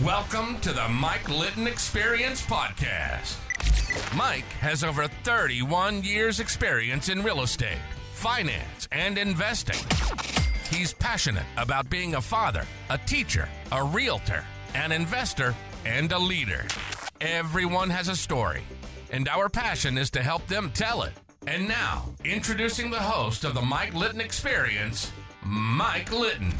Welcome to the Mike Litton Experience Podcast. Mike has over 31 years experience in real estate, finance, and investing. He's passionate about being a father, a teacher, a realtor, an investor, and a leader. Everyone has a story, and our passion is to help them tell it. And now, introducing the host of the Mike Litton Experience, Mike Litton.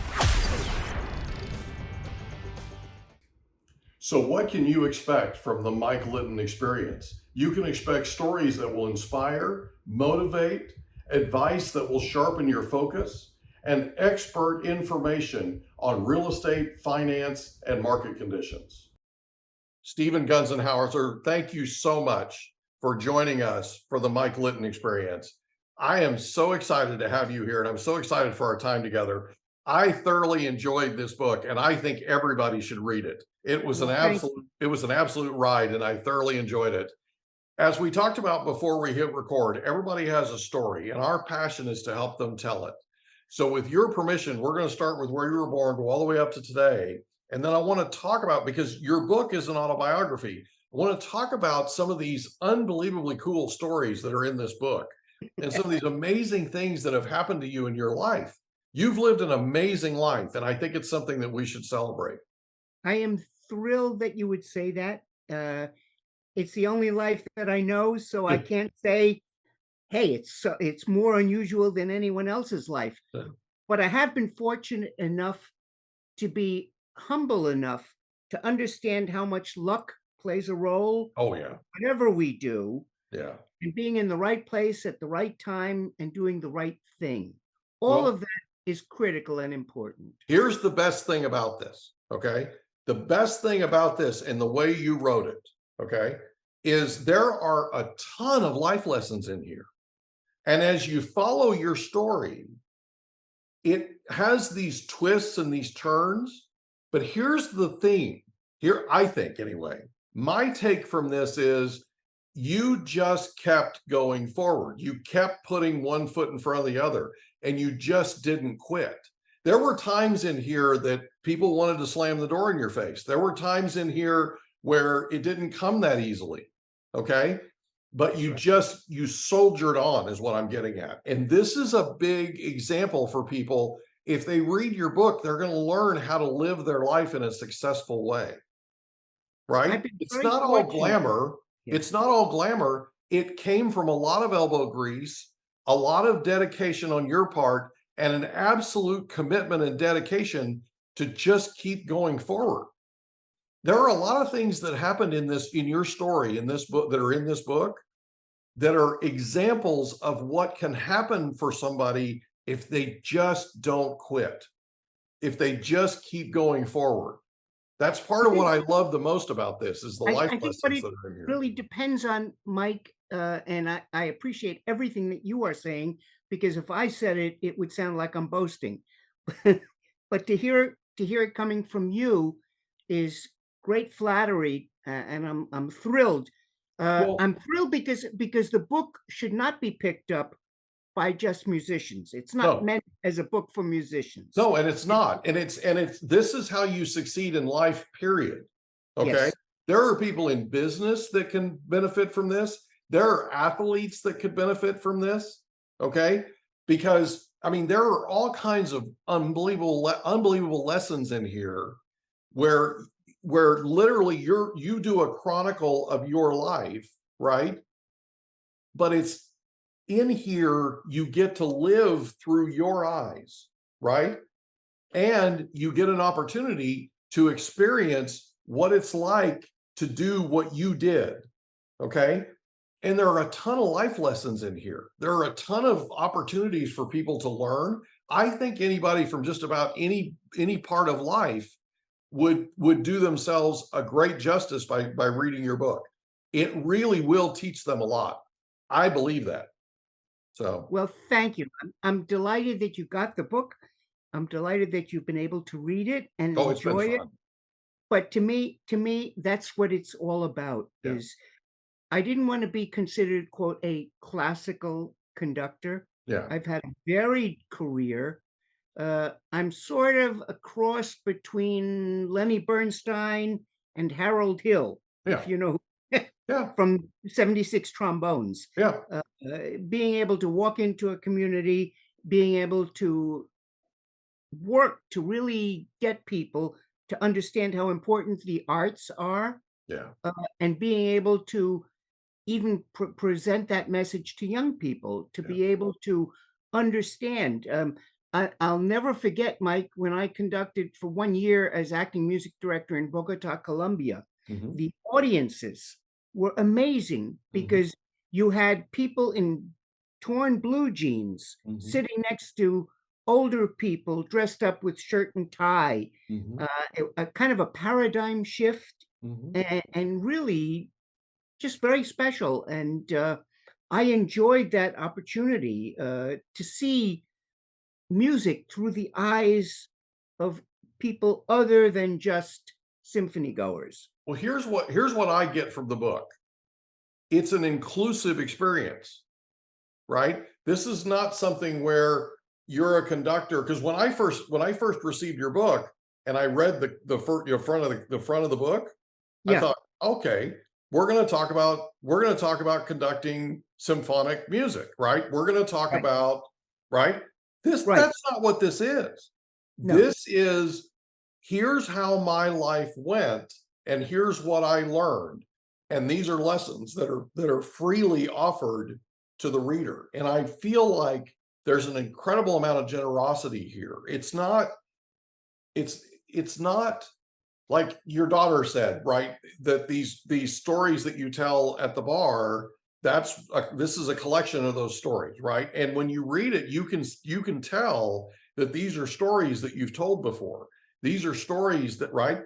So what can you expect from the Mike Litton Experience? You can expect stories that will inspire, motivate, advice that will sharpen your focus, and expert information on real estate, finance, and market conditions. Stephen Gunzenhauser, thank you so much for joining us for the Mike Litton Experience. I am so excited to have you here, and I'm so excited for our time together. I thoroughly enjoyed this book, and I think everybody should read it. It was an absolute ride, and I thoroughly enjoyed it. As we talked about before we hit record, everybody has a story, and our passion is to help them tell it. So with your permission, we're going to start with where you were born, go all the way up to today. And then I want to talk about, because your book is an autobiography, I want to talk about some of these unbelievably cool stories that are in this book and some of these amazing things that have happened to you in your life. You've lived an amazing life, and I think it's something that we should celebrate. I am thrilled that you would say that. It's the only life that I know, so I can't say, hey, it's more unusual than anyone else's life. But I have been fortunate enough to be humble enough to understand how much luck plays a role. Oh, yeah. Whatever we do. Yeah. And being in the right place at the right time and doing the right thing. All of that is critical and important. Here's the best thing about this, okay? The best thing about this and the way you wrote it, okay, is there are a ton of life lessons in here. And as you follow your story, it has these twists and these turns, but here's the theme. Here, I think anyway, my take from this is you just kept going forward. You kept putting one foot in front of the other, and you just didn't quit. There were times in here that people wanted to slam the door in your face. There were times in here where it didn't come that easily, okay? But you soldiered on is what I'm getting at. And this is a big example for people. If they read your book, they're going to learn how to live their life in a successful way, right? It's not all glamour. It's not all glamour. It came from a lot of elbow grease, a lot of dedication on your part, and an absolute commitment and dedication to just keep going forward. There are a lot of things that happened in your story, in this book, that are in this book, that are examples of what can happen for somebody if they just don't quit, if they just keep going forward. That's part of what I love the most about this, is the life lessons that are in here. It really depends on Mike, and I appreciate everything that you are saying, because if I said it, it would sound like I'm boasting. But to hear it coming from you is great flattery, and I'm thrilled. I'm thrilled because the book should not be picked up by just musicians. It's not meant as a book for musicians. No, and it's not. And it's this is how you succeed in life, period. Okay. Yes. There are people in business that can benefit from this. There are athletes that could benefit from this. Okay. Because I mean, there are all kinds of unbelievable lessons in here where literally you do a chronicle of your life, right? But it's in here, you get to live through your eyes, right? And you get an opportunity to experience what it's like to do what you did, okay? And there are a ton of life lessons in here. There are a ton of opportunities for people to learn. I think anybody from just about any part of life would do themselves a great justice by reading your book. It really will teach them a lot. I believe that. So, well, thank you. I'm delighted that you got the book. I'm delighted that you've been able to read it and enjoy it. But to me, that's what it's all about. Yeah. Is I didn't want to be considered, quote, a classical conductor. Yeah. I've had a varied career. I'm sort of a cross between Lenny Bernstein and Harold Hill, Yeah. if you know, Yeah. from 76 Trombones. Yeah. Being able to walk into a community, being able to work to really get people to understand how important the arts are, Yeah. and being able to even present that message to young people, to Yeah. be able to understand. I'll never forget, Mike, when I conducted for 1 year as acting music director in Bogota, Colombia. Mhm. The audiences were amazing because you had people in torn blue jeans Mhm. sitting next to older people dressed up with shirt and tie, Mhm. a kind of a paradigm shift, Mhm. and really just very special. And I enjoyed that opportunity to see music through the eyes of people other than just symphony goers. Well, here's what I get from the book. It's an inclusive experience, right? This is not something where you're a conductor. Because when I first received your book and I read the front of the book, I Yeah, thought, okay, we're going to talk about conducting symphonic music, right? We're going to talk right, about, right? right. That's not what this is. No, This is, here's how my life went and here's what I learned. And these are lessons that are freely offered to the reader. And I feel like there's an incredible amount of generosity here. It's not like your daughter said, right? That these stories that you tell at the bar, this is a collection of those stories, right? And when you read it, you can tell that these are stories that you've told before. These are stories that, right?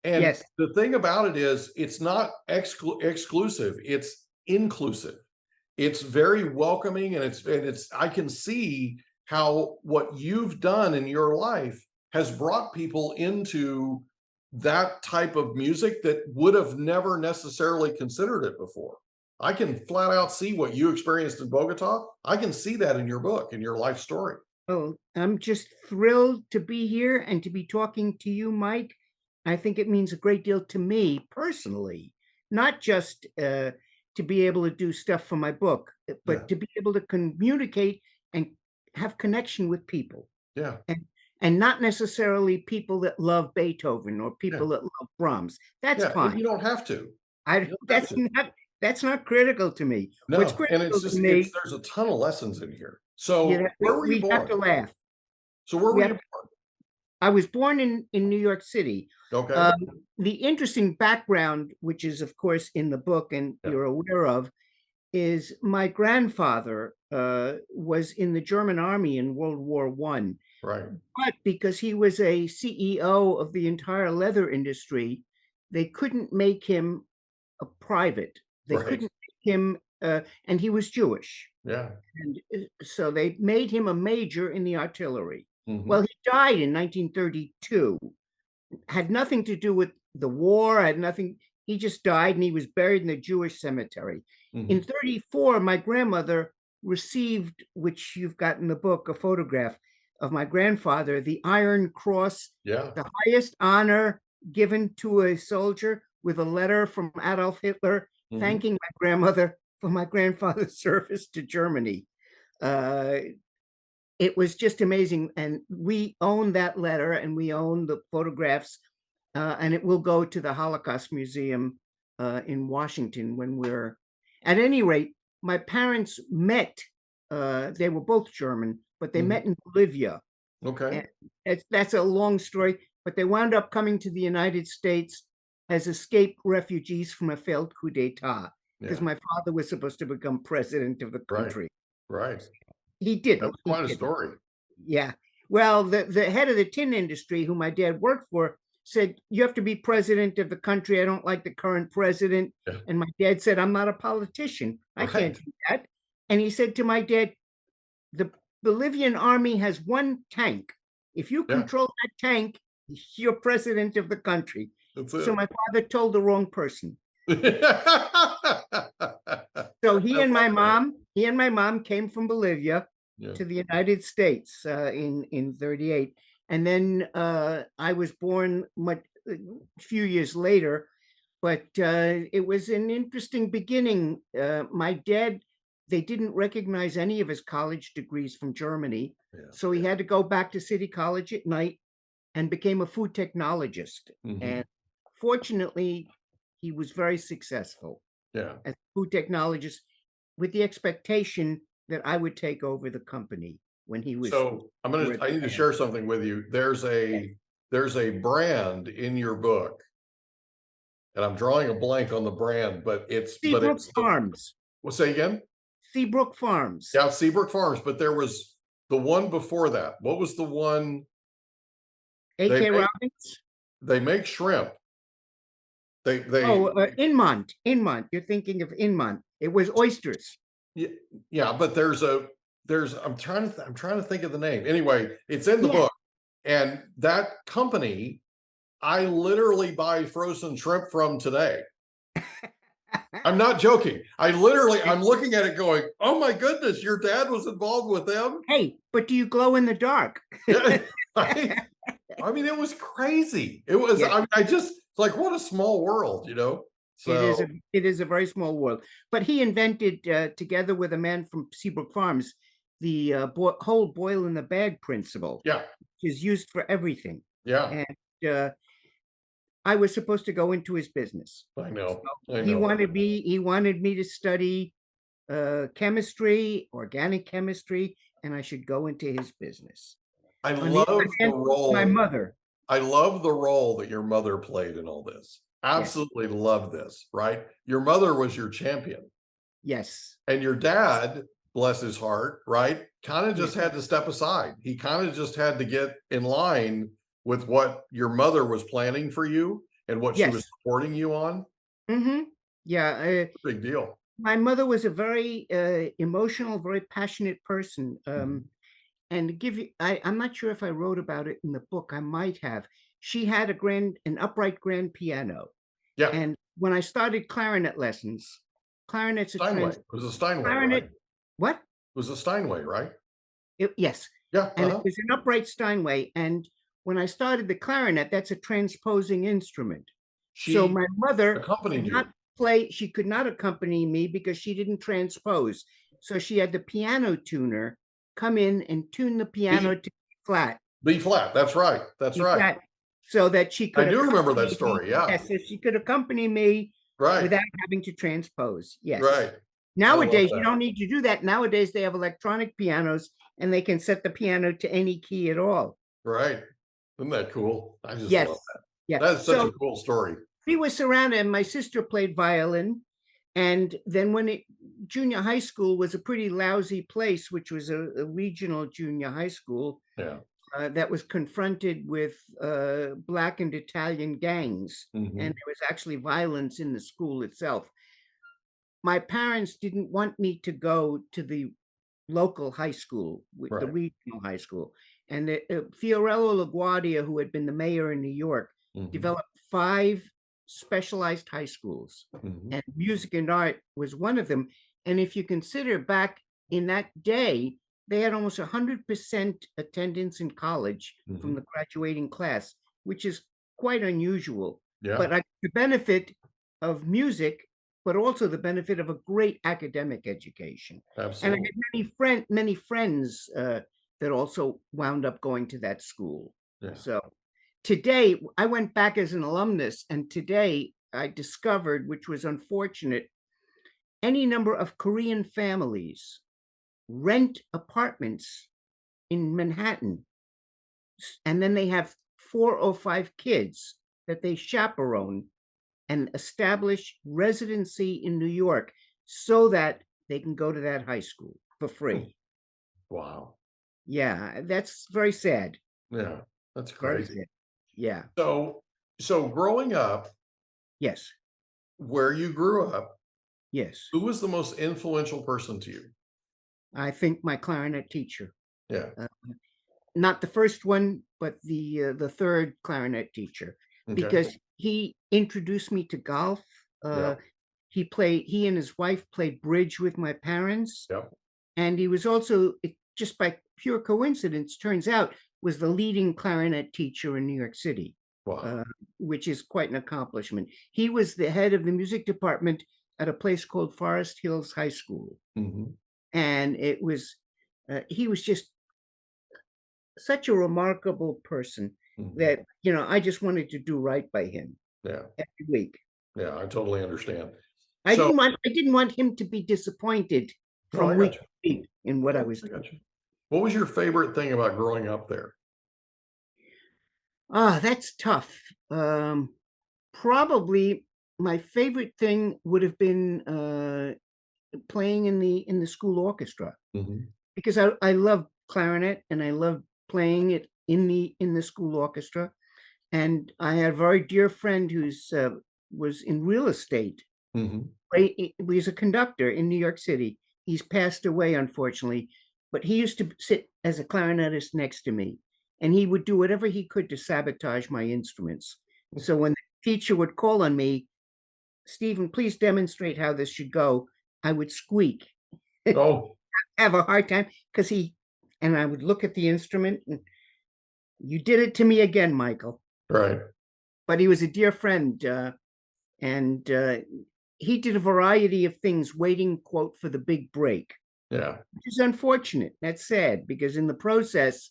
And yes, the thing about it is, it's not exclusive; it's inclusive. It's very welcoming, and I can see how what you've done in your life has brought people into that type of music that would have never necessarily considered it before. I can flat out see what you experienced in Bogota. I can see that in your book, in your life story. oh, I'm just thrilled to be here and to be talking to you, Mike. I think it means a great deal to me personally, not just to be able to do stuff for my book, Yeah, but to be able to communicate and have connection with people. yeah, and and not necessarily people that love Beethoven or yeah, people that love Brahms. That's yeah. And fine. you don't have to. I You don't have that's to. not critical to me. What's No, and critical it's to just it's me, there's a ton of lessons in here. you know, So where were you we have born? to laugh. So where We were have you born? I was born in New York City. Okay. Um, the interesting background, which is of course in the book and Yeah. you're aware of, is my grandfather was in the German army in World War I. Right. But because he was a CEO of the entire leather industry, they couldn't make him a private. They Right. couldn't make him, and he was Jewish. Yeah. And so they made him a major in the artillery. Mhm. Well, he died in 1932. Had nothing to do with the war, had nothing. He just died and he was buried in the Jewish cemetery. In Mhm. 34, my grandmother received, which you've got in the book, a photograph of my grandfather, the Iron Cross, Yeah. the highest honor given to a soldier, with a letter from Adolf Hitler Mhm. thanking my grandmother for my grandfather's service to Germany. Uh, it was just amazing. And we own that letter and we own the photographs, and it will go to the Holocaust Museum in Washington when we're, at any rate, my parents met. They were both German, but they Mhm. met in Bolivia. Okay. And that's a long story, but they wound up coming to the United States as escaped refugees from a failed coup d'etat because Yeah. my father was supposed to become president of the Right. country. Right. He That didn't. was He quite a didn't. story. Yeah. Well, the head of the tin industry, who my dad worked for, said, "You have to be president of the country. I don't like the current president." Yeah. And my dad said, "I'm not a politician. I can't Right. do that." And he said to my dad, "The Bolivian army has one tank. If you Yeah. control that tank, you're president of the country." That's So it. my father told the wrong person. I So love that. he and my mom came from Bolivia. Yeah. to the United States in 38. And then I was born a few years later, but it was an interesting beginning. My dad, they didn't recognize any of his college degrees from Germany. Yeah. So he had to go back to City College at night and became a food technologist. Mhm. And fortunately, he was very successful Yeah. as a food technologist with the expectation that I would take over the company when he was. So I need to share something with you. There's a brand in your book, and I'm drawing a blank on the brand, but it's Seabrook Farms. Well, say again? Seabrook Farms. Yeah, Seabrook Farms, but there was the one before that. What was the one? A.K. Robbins? They make shrimp. They Inmont. You're thinking of Inmont. It was oysters. Yeah, but I'm trying to think of the name. Anyway, it's in the book. And that company, I literally buy frozen shrimp from today. I'm not joking. I'm looking at it going, oh my goodness, your dad was involved with them? Hey, but do you glow in the dark? I mean, it was crazy. It was, I just, like, what a small world, you know? So it is a very small world. But he invented, together with a man from Seabrook Farms, the whole boil in the bag principle. Yeah. Which is used for everything. Yeah. And I was supposed to go into his business. I know. So he wanted me to study chemistry, organic chemistry, and I should go into his business. I love the role. My mother. I love the role that your mother played in all this. Absolutely love this, right? Your mother was your champion. Yes. And your dad, bless his heart, right, kind of just had to step aside. He kind of just had to get in line with what your mother was planning for you and what she was supporting you on. Mm-hmm. Yeah. Big deal. My mother was a very emotional, very passionate person. And to give you, I'm not sure if I wrote about it in the book. I might have. She had an upright grand piano. Yeah. And when I started clarinet lessons, clarinet's Steinway. It was a Steinway. Clarinet. Right? What? It was a Steinway, right? Yes. Yeah. And it was an upright Steinway. And when I started the clarinet, that's a transposing instrument. So my mother accompanied she could not accompany me because she didn't transpose. So she had the piano tuner come in and tune the piano to B flat. B flat. That's right. That's right. Flat, so that she could. I do remember that story. Yeah. So she could accompany me without having to transpose. Yes. Right. Nowadays, you don't need to do that. Nowadays, they have electronic pianos and they can set the piano to any key at all. Right. Isn't that cool? I just love that. Yeah. That's such a cool story. We were surrounded, and my sister played violin. And then junior high school was a pretty lousy place, which was a regional junior high school that was confronted with Black and Italian gangs. And there was actually violence in the school itself. My parents didn't want me to go to the local high school, the regional high school. And Fiorello LaGuardia, who had been the mayor in New York, developed 5 specialized high schools, and music and art was one of them. And if you consider back in that day, they had almost 100% attendance in college from the graduating class, which is quite unusual. Yeah. But I got the benefit of music, but also the benefit of a great academic education. Absolutely. And I had many friends that also wound up going to that school. Yeah. So today, I went back as an alumnus, and today I discovered, which was unfortunate, any number of Korean families rent apartments in Manhattan, and then they have 4 or 5 kids that they chaperone and establish residency in New York so that they can go to that high school for free. Wow. Yeah, that's very sad. Yeah, that's crazy. Yeah. So growing up, yes, where you grew up, yes, who was the most influential person to you? I think my clarinet teacher. Yeah. Not the first one, but the third clarinet teacher, because he introduced me to golf. He and his wife played bridge with my parents. Yeah. And he was also just by pure coincidence, turns out was the leading clarinet teacher in New York City, Wow. which is quite an accomplishment. He was the head of the music department at a place called Forest Hills High School. Mhm. And he was just such a remarkable person Mhm. that, I just wanted to do right by him Yeah. every week. Yeah. I totally understand. I So, didn't want him to be disappointed no, I from got week you. to week in what I Yeah, was I doing. got you. What was your favorite thing about growing up there? That's tough. Probably my favorite thing would have been playing in the school orchestra, Mhm. because I love clarinet and I love playing it in the school orchestra. And I had a very dear friend who's was in real estate. Mhm. He was a conductor in New York City. He's passed away, unfortunately, but he used to sit as a clarinetist next to me, and he would do whatever he could to sabotage my instruments. So when the teacher would call on me, Stephen, please demonstrate how this should go, I would squeak, Oh, have a hard time, and I would look at the instrument and, you did it to me again, Michael. right. But he was a dear friend, and he did a variety of things waiting, quote, for the big break, Yeah. which is unfortunate. That's sad, because in the process,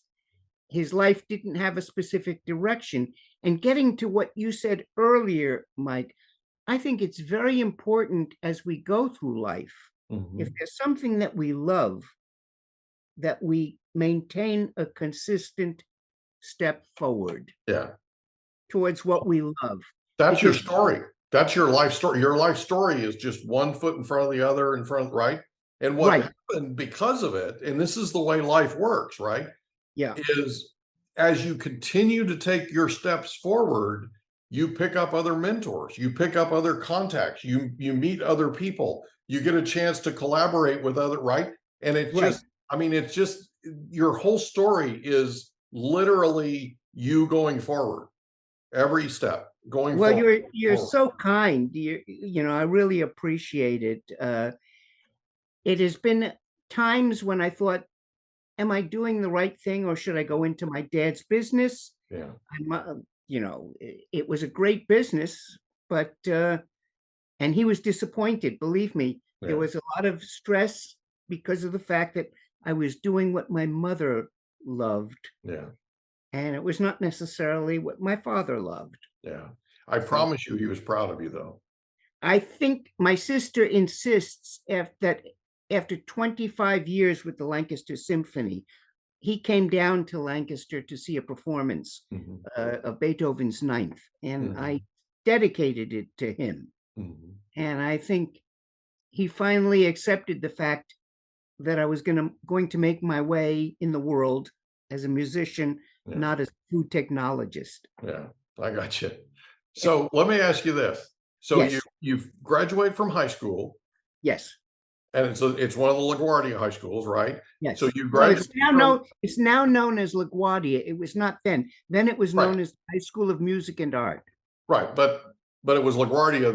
his life didn't have a specific direction. And getting to what you said earlier, Mike, I think it's very important as we go through life, if Mhm. there's something that we love, that we maintain a consistent step forward Yeah. towards what we love. That's your Because, story. That's your life story. Your life story is just one foot in front of the other, right? And what right, happened because of it, and this is the way life works, right? yeah, Is as you continue to take your steps forward, you pick up other mentors, you pick up other contacts, you meet other people, you get a chance to collaborate with other, right? And it's right. just, I mean, it's just your whole story is literally you going forward, every step going Well, forward. you're Forward. so kind. I really appreciate it. It has been times when I thought, am I doing the right thing, or should I go into my dad's business? Yeah. It was a great business, but and he was disappointed. Believe me, there Yeah. was a lot of stress because of the fact that I was doing what my mother loved, Yeah. and it was not necessarily what my father loved. Yeah. I So promise you he was proud of you though. I think my sister insists that after 25 years with the Lancaster Symphony, he came down to Lancaster to see a performance Mhm. of Beethoven's Ninth, and I Mhm. dedicated it to him. Mhm. And I think he finally accepted the fact that I was going to make my way in the world as a musician, Yeah. not as a food technologist. Yeah. I got you. So let me ask you this. So Yes, you've graduated from high school, yes, and it's one of the LaGuardia high schools, right? So yes. you Well, graduated from it's now known as LaGuardia. It was not then. Then it was right, known as the High School of Music and Art. right, but it was LaGuardia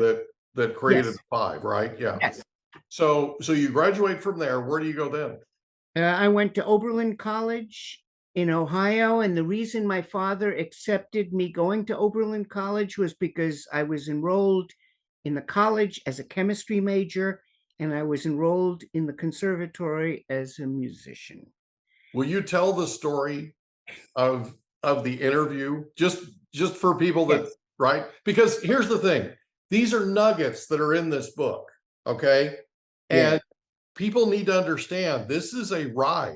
that created Yes, the five, right? Yeah. yes. So you graduate from there. Where do you go then? I went to Oberlin College in Ohio, and the reason my father accepted me going to Oberlin College was because I was enrolled in the college as a chemistry major, and I was enrolled in the conservatory as a musician. Will you tell the story of the interview just for people that, Yes, right? Because here's the thing, these are nuggets that are in this book, okay? yeah. And people need to understand this is a ride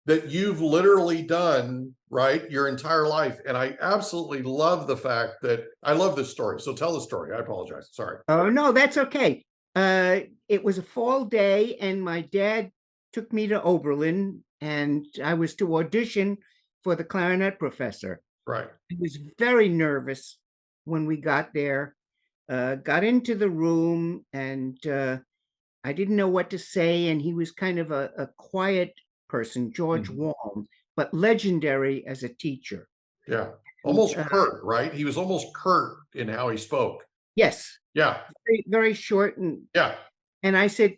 that you've literally done, right, your entire life. And I absolutely love the fact that I love this story. So tell the story. I apologize, sorry. Oh, no, that's okay. It was a fall day, and my dad took me to Oberlin, and I was to audition for the clarinet professor. Right. I was very nervous when we got there, got into the room, and I didn't know what to say. And he was kind of a quiet person, George Mhm. Walm, but legendary as a teacher. Yeah, And, almost curt, right? He was almost curt in how he spoke. yes, Yeah, very, very short. And yeah. I said,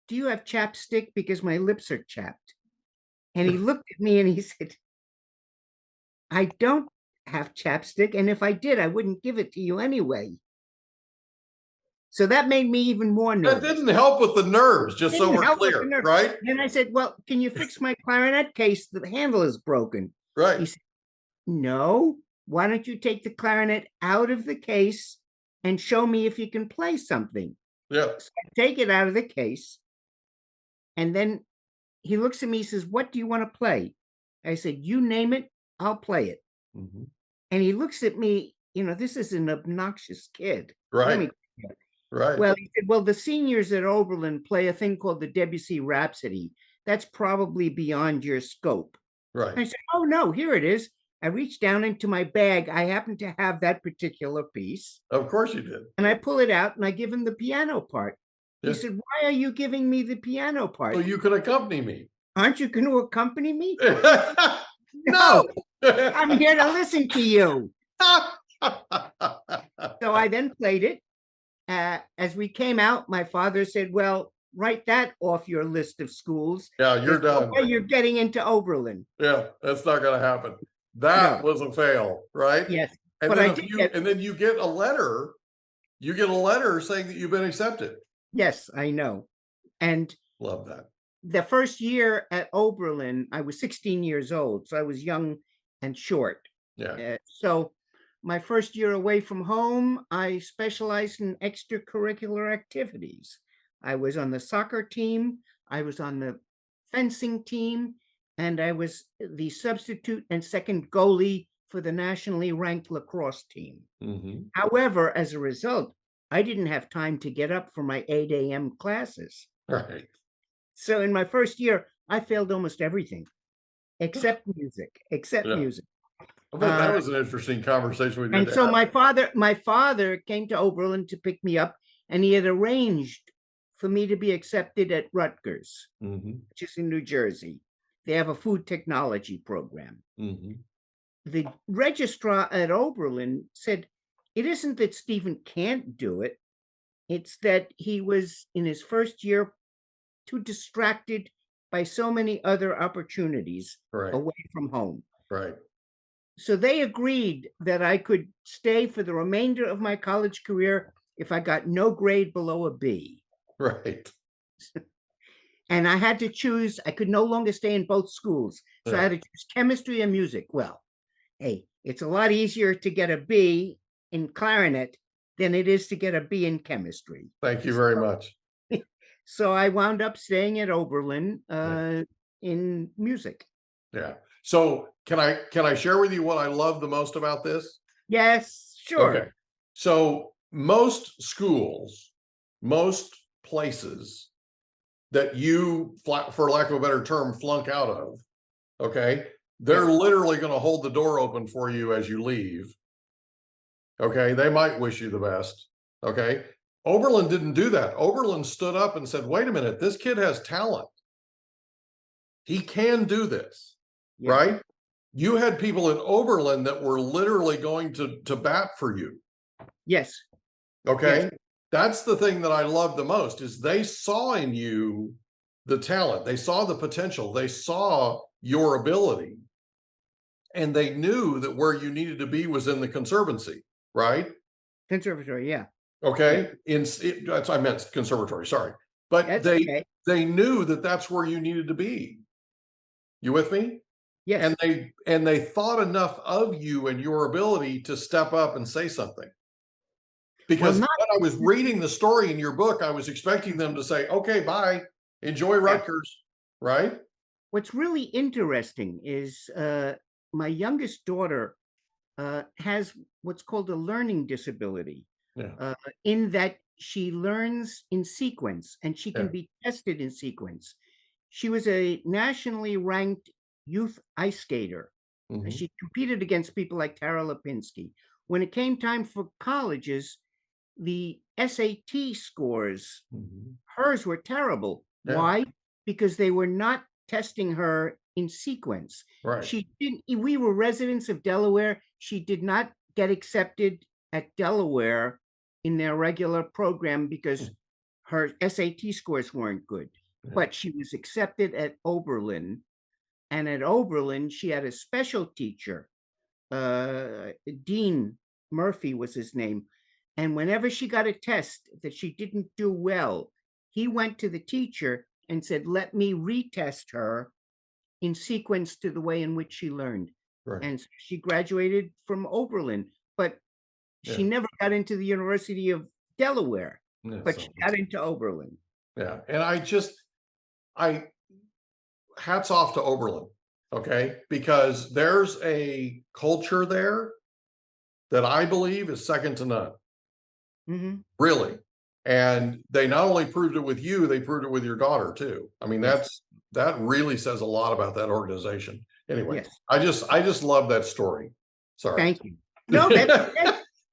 do you have chapstick? Because my lips are chapped. And he looked at me and he said, I don't have chapstick. And if I did, I wouldn't give it to you anyway. So that made me even more nervous. That didn't help with the nerves, just so we're clear, right? And I said, well, can you fix my clarinet case? The handle is broken. Right. He said, no, why don't you take the clarinet out of the case and show me if you can play something? Yeah. So I take it out of the case. And then he looks at me, he says, what do you want to play? I said, you name it, I'll play it. Mm-hmm. And he looks at me, this is an obnoxious kid. Right. Right. Well, he said, well, the seniors at Oberlin play a thing called the Debussy Rhapsody. That's probably beyond your scope. Right. And I said, oh, no, here it is. I reached down into my bag. I happen to have that particular piece. Of course you did. And I pull it out and I give him the piano part. Yeah. He said, why are you giving me the piano part? So you could accompany me. Aren't you going to accompany me? No. I'm here to listen to you. So I then played it. As we came out, my father said, well, write that off your list of schools. Yeah, you're done. Okay, you're getting into Oberlin. Yeah, that's not going to happen. That was a fail, right? Yes. And but then you get a letter. You get a letter saying that you've been accepted. Yes, I know. And love that. The first year at Oberlin, I was 16 years old, so I was young and short. Yeah. So my first year away from home, I specialized in extracurricular activities. I was on the soccer team, I was on the fencing team, and I was the substitute and second goalie for the nationally ranked lacrosse team. Mm-hmm. However, as a result, I didn't have time to get up for my 8 a.m. classes. Right. So in my first year, I failed almost everything except music, music. Well, that was an interesting conversation we did. And so my father came to Oberlin to pick me up, and he had arranged for me to be accepted at Rutgers, which is in New Jersey. They have a food technology program. Mm-hmm. The registrar at Oberlin said, it isn't that Stephen can't do it. It's that he was in his first year too distracted by so many other opportunities away from home. Right. So they agreed that I could stay for the remainder of my college career if I got no grade below a B. Right. And I had to choose. I could no longer stay in both schools. So I had to choose chemistry and music. Well, hey, it's a lot easier to get a B in clarinet than it is to get a B in chemistry. Thank you very much. So I wound up staying at Oberlin in music. Yeah. So can I share with you what I love the most about this? Yes, sure. Okay. So most schools, most places that you, for lack of a better term, flunk out of, okay, they're literally going to hold the door open for you as you leave. Okay. They might wish you the best. Okay. Oberlin didn't do that. Oberlin stood up and said, wait a minute, this kid has talent. He can do this. Yeah. Right? You had people in Oberlin that were literally going to bat for you. Yes. Okay. Yes. That's the thing that I love the most is they saw in you the talent. They saw the potential. They saw your ability. And they knew that where you needed to be was in the conservancy, right? Conservatory, yeah. Okay. I meant conservatory, sorry. But they knew that that's where you needed to be. You with me? Yes. And they thought enough of you and your ability to step up and say something. Because when I was reading the story in your book, I was expecting them to say, okay, bye, enjoy Rutgers, right? What's really interesting is my youngest daughter has what's called a learning disability, in that she learns in sequence and she can be tested in sequence. She was a nationally ranked youth ice skater. Mm-hmm. She competed against people like Tara Lipinski. When it came time for colleges, the SAT scores, hers were terrible. Yeah. Why? Because they were not testing her in sequence. Right. She didn't. We were residents of Delaware. She did not get accepted at Delaware in their regular program because her SAT scores weren't good, but she was accepted at Oberlin. And at Oberlin, she had a special teacher, Dean Murphy was his name. And whenever she got a test that she didn't do well, he went to the teacher and said, let me retest her in sequence to the way in which she learned. Right. And so she graduated from Oberlin, but she never got into the University of Delaware, but she got into Oberlin. Yeah. And hats off to Oberlin. Okay. Because there's a culture there that I believe is second to none. Mm-hmm. Really. And they not only proved it with you, they proved it with your daughter too. I mean, that really says a lot about that organization. Anyway, I just love that story. Sorry. Thank you. No,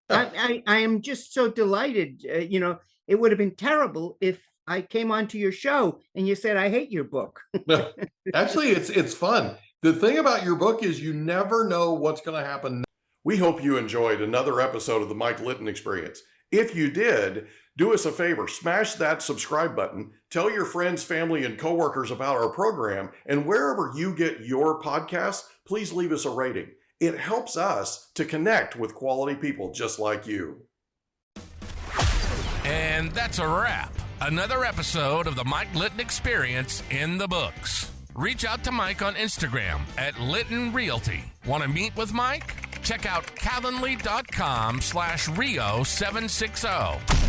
I am just so delighted. It would have been terrible if I came onto your show and you said, I hate your book. No, actually, it's fun. The thing about your book is you never know what's going to happen. We hope you enjoyed another episode of the Mike Litton Experience. If you did, do us a favor, smash that subscribe button, tell your friends, family, and coworkers about our program, and wherever you get your podcasts, please leave us a rating. It helps us to connect with quality people just like you. And that's a wrap. Another episode of the Mike Litton Experience in the books. Reach out to Mike on Instagram at Litton Realty. Want to meet with Mike? Check out calendly.com/Rio760.